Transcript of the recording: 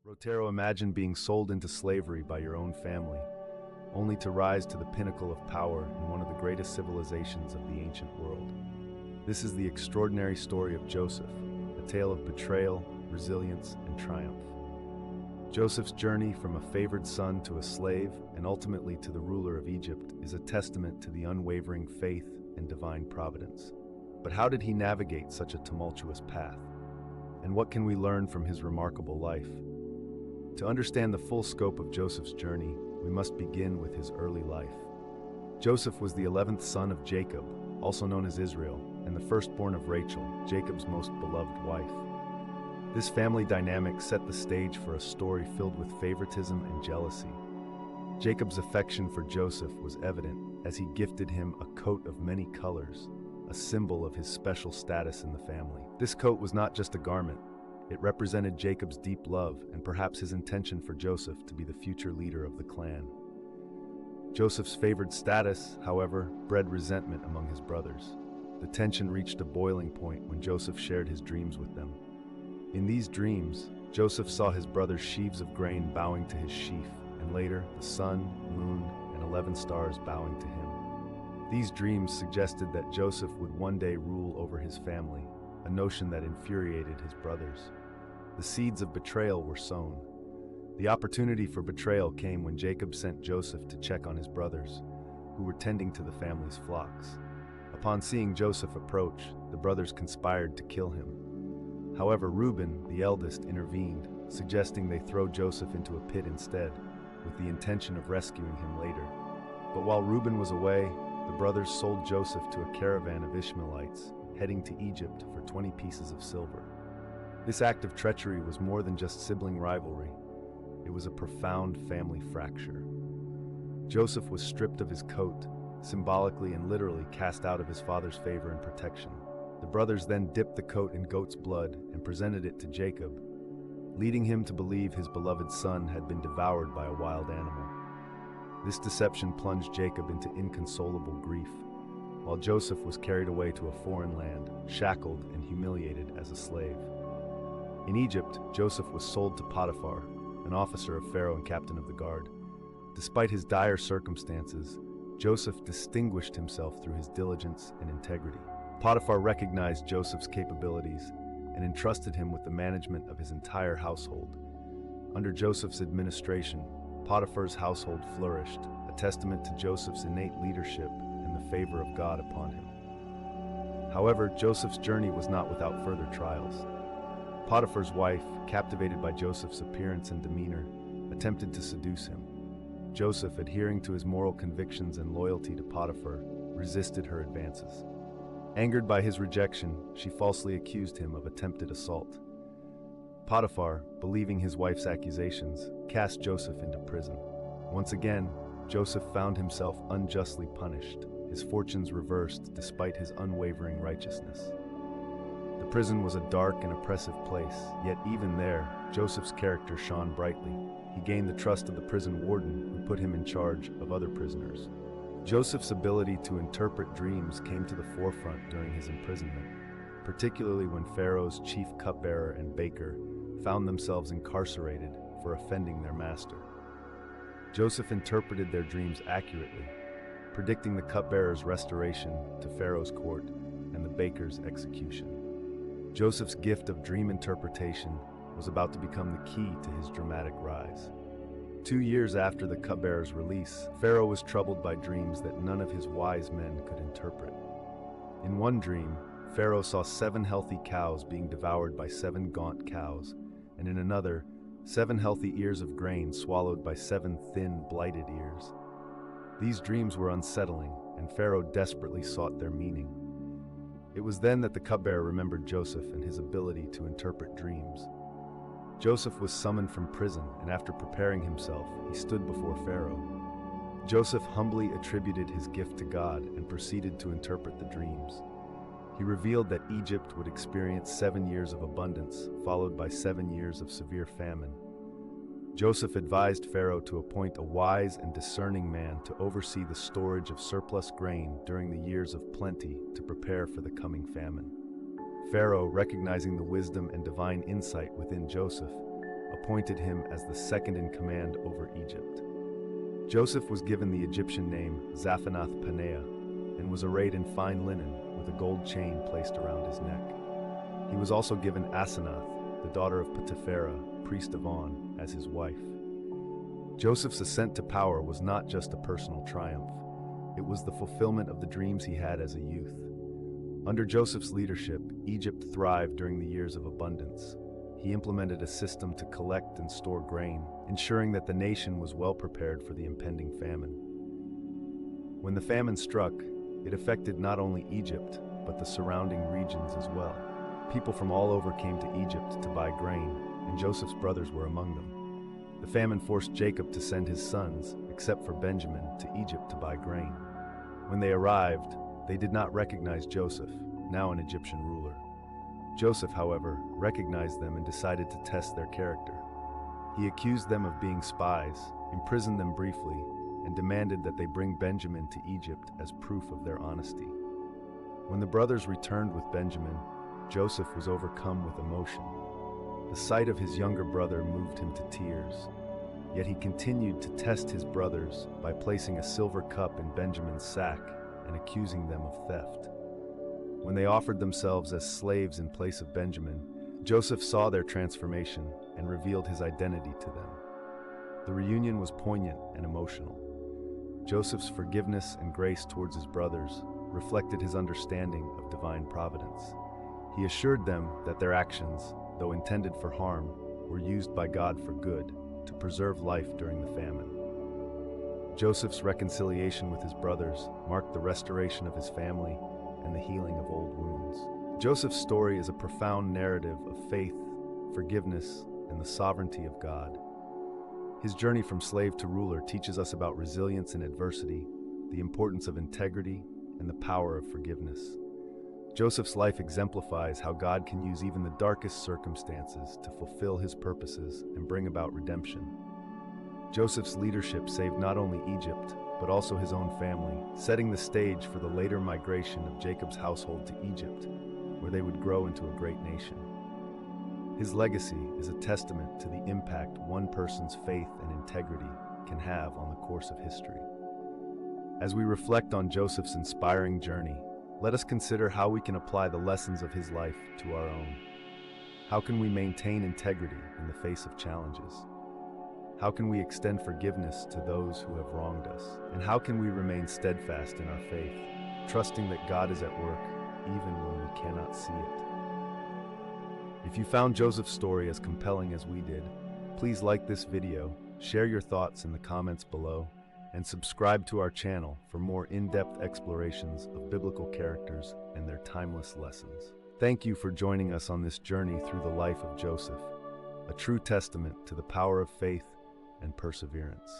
Rotero, imagine being sold into slavery by your own family, only to rise to the pinnacle of power in one of the greatest civilizations of the ancient world. This is the extraordinary story of Joseph, a tale of betrayal, resilience, and triumph. Joseph's journey from a favored son to a slave and ultimately to the ruler of Egypt is a testament to the unwavering faith and divine providence. But how did he navigate such a tumultuous path? And what can we learn from his remarkable life? To understand the full scope of Joseph's journey, we must begin with his early life. Joseph was the 11th son of Jacob, also known as Israel, and the firstborn of Rachel, Jacob's most beloved wife. This family dynamic set the stage for a story filled with favoritism and jealousy. Jacob's affection for Joseph was evident as he gifted him a coat of many colors, a symbol of his special status in the family. This coat was not just a garment. It represented Jacob's deep love and perhaps his intention for Joseph to be the future leader of the clan. Joseph's favored status, however, bred resentment among his brothers. The tension reached a boiling point when Joseph shared his dreams with them. In these dreams, Joseph saw his brothers' sheaves of grain bowing to his sheaf, and later the sun, moon, and 11 stars bowing to him. These dreams suggested that Joseph would one day rule over his family, a notion that infuriated his brothers. The seeds of betrayal were sown. The opportunity for betrayal came when Jacob sent Joseph to check on his brothers, who were tending to the family's flocks. Upon seeing Joseph approach, the brothers conspired to kill him. However, Reuben, the eldest, intervened, suggesting they throw Joseph into a pit instead, with the intention of rescuing him later. But while Reuben was away, the brothers sold Joseph to a caravan of Ishmaelites, heading to Egypt for 20 pieces of silver. This act of treachery was more than just sibling rivalry. It was a profound family fracture. Joseph was stripped of his coat, symbolically and literally cast out of his father's favor and protection. The brothers then dipped the coat in goat's blood and presented it to Jacob, leading him to believe his beloved son had been devoured by a wild animal. This deception plunged Jacob into inconsolable grief, while Joseph was carried away to a foreign land, shackled and humiliated as a slave. In Egypt, Joseph was sold to Potiphar, an officer of Pharaoh and captain of the guard. Despite his dire circumstances, Joseph distinguished himself through his diligence and integrity. Potiphar recognized Joseph's capabilities and entrusted him with the management of his entire household. Under Joseph's administration, Potiphar's household flourished, a testament to Joseph's innate leadership and the favor of God upon him. However, Joseph's journey was not without further trials. Potiphar's wife, captivated by Joseph's appearance and demeanor, attempted to seduce him. Joseph, adhering to his moral convictions and loyalty to Potiphar, resisted her advances. Angered by his rejection, she falsely accused him of attempted assault. Potiphar, believing his wife's accusations, cast Joseph into prison. Once again, Joseph found himself unjustly punished, his fortunes reversed despite his unwavering righteousness. The prison was a dark and oppressive place, yet even there, Joseph's character shone brightly. He gained the trust of the prison warden, who put him in charge of other prisoners. Joseph's ability to interpret dreams came to the forefront during his imprisonment, particularly when Pharaoh's chief cupbearer and baker found themselves incarcerated for offending their master. Joseph interpreted their dreams accurately, predicting the cupbearer's restoration to Pharaoh's court and the baker's execution. Joseph's gift of dream interpretation was about to become the key to his dramatic rise. 2 years after the cupbearer's release, Pharaoh was troubled by dreams that none of his wise men could interpret. In one dream, Pharaoh saw 7 healthy cows being devoured by 7 gaunt cows, and in another, 7 healthy ears of grain swallowed by 7 thin, blighted ears. These dreams were unsettling, and Pharaoh desperately sought their meaning. It was then that the cupbearer remembered Joseph and his ability to interpret dreams. Joseph was summoned from prison, and after preparing himself, he stood before Pharaoh. Joseph humbly attributed his gift to God and proceeded to interpret the dreams. He revealed that Egypt would experience 7 years of abundance, followed by 7 years of severe famine. Joseph advised Pharaoh to appoint a wise and discerning man to oversee the storage of surplus grain during the years of plenty to prepare for the coming famine. Pharaoh, recognizing the wisdom and divine insight within Joseph, appointed him as the second in command over Egypt. Joseph was given the Egyptian name Zaphanath-Paneah and was arrayed in fine linen with a gold chain placed around his neck. He was also given Asenath, the daughter of Potipharah, priest of On, as his wife. Joseph's ascent to power was not just a personal triumph. It was the fulfillment of the dreams he had as a youth. Under Joseph's leadership, Egypt thrived during the years of abundance. He implemented a system to collect and store grain, ensuring that the nation was well prepared for the impending famine. When the famine struck, it affected not only Egypt, but the surrounding regions as well. People from all over came to Egypt to buy grain, and Joseph's brothers were among them. The famine forced Jacob to send his sons, except for Benjamin, to Egypt to buy grain. When they arrived, they did not recognize Joseph, now an Egyptian ruler. Joseph, however, recognized them and decided to test their character. He accused them of being spies, imprisoned them briefly, and demanded that they bring Benjamin to Egypt as proof of their honesty. When the brothers returned with Benjamin, Joseph was overcome with emotion. The sight of his younger brother moved him to tears, yet he continued to test his brothers by placing a silver cup in Benjamin's sack and accusing them of theft. When they offered themselves as slaves in place of Benjamin, Joseph saw their transformation and revealed his identity to them. The reunion was poignant and emotional. Joseph's forgiveness and grace towards his brothers reflected his understanding of divine providence. He assured them that their actions, though intended for harm, were used by God for good, to preserve life during the famine. Joseph's reconciliation with his brothers marked the restoration of his family and the healing of old wounds. Joseph's story is a profound narrative of faith, forgiveness, and the sovereignty of God. His journey from slave to ruler teaches us about resilience in adversity, the importance of integrity, and the power of forgiveness. Joseph's life exemplifies how God can use even the darkest circumstances to fulfill his purposes and bring about redemption. Joseph's leadership saved not only Egypt, but also his own family, setting the stage for the later migration of Jacob's household to Egypt, where they would grow into a great nation. His legacy is a testament to the impact one person's faith and integrity can have on the course of history. As we reflect on Joseph's inspiring journey, let us consider how we can apply the lessons of his life to our own. How can we maintain integrity in the face of challenges? How can we extend forgiveness to those who have wronged us? And how can we remain steadfast in our faith, trusting that God is at work even when we cannot see it? If you found Joseph's story as compelling as we did, please like this video, share your thoughts in the comments below, and subscribe to our channel for more in-depth explorations of biblical characters and their timeless lessons. Thank you for joining us on this journey through the life of Joseph, a true testament to the power of faith and perseverance.